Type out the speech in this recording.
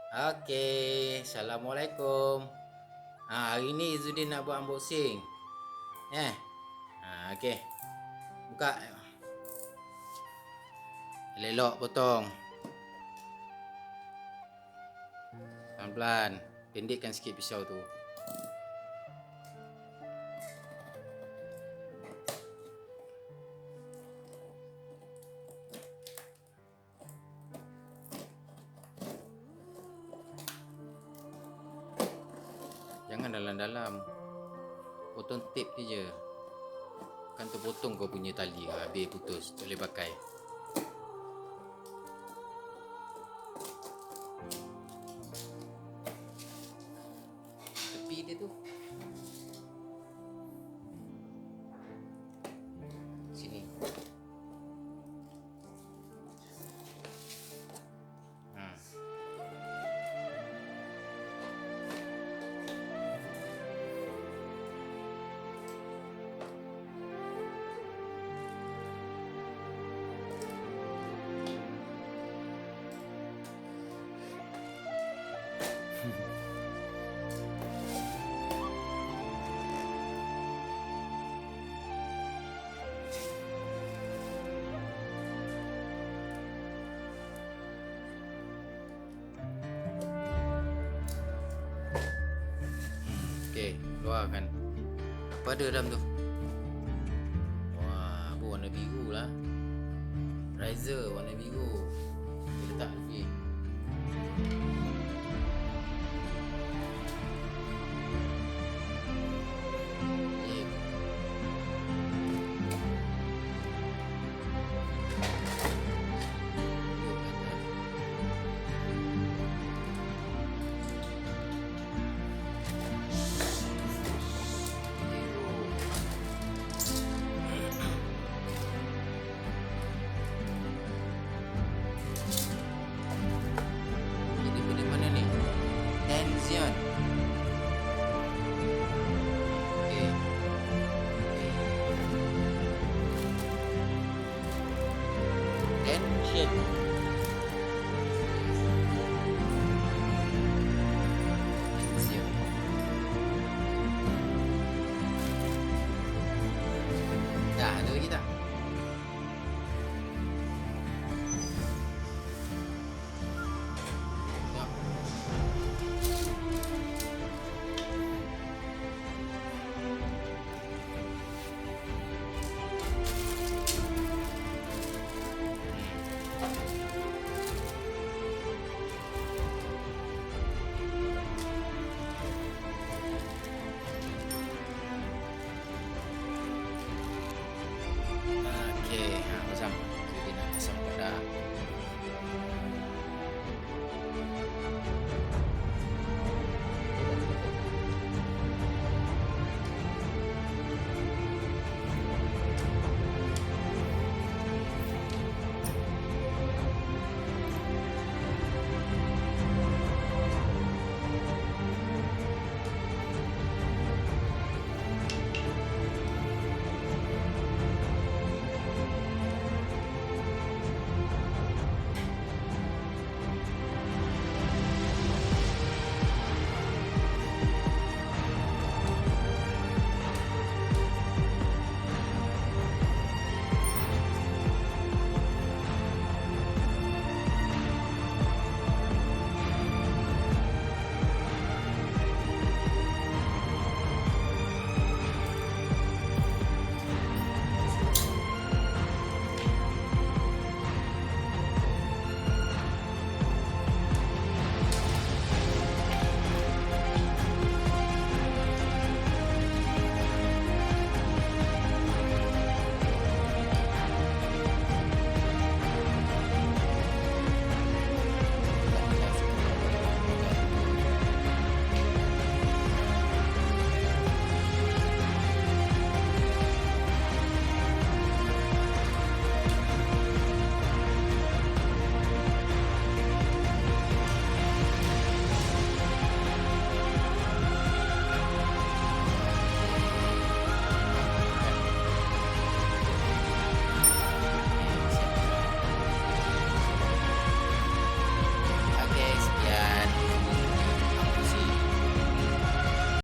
Okey, Assalamualaikum. Hari ni Izzuddin nak buat unboxing. Eh. Okey. Buka. Elok potong. Pelan-pelan. Pendekkan sikit pisau tu. Jangan dalam-dalam. Potong tip je. Kan terpotong kau punya tali, habis putus, tak boleh pakai. Tepi dia tu. Sini. Okey, keluarkan. Apa ada dalam tu? Wah, apa warna biru lah. Razer warna biru.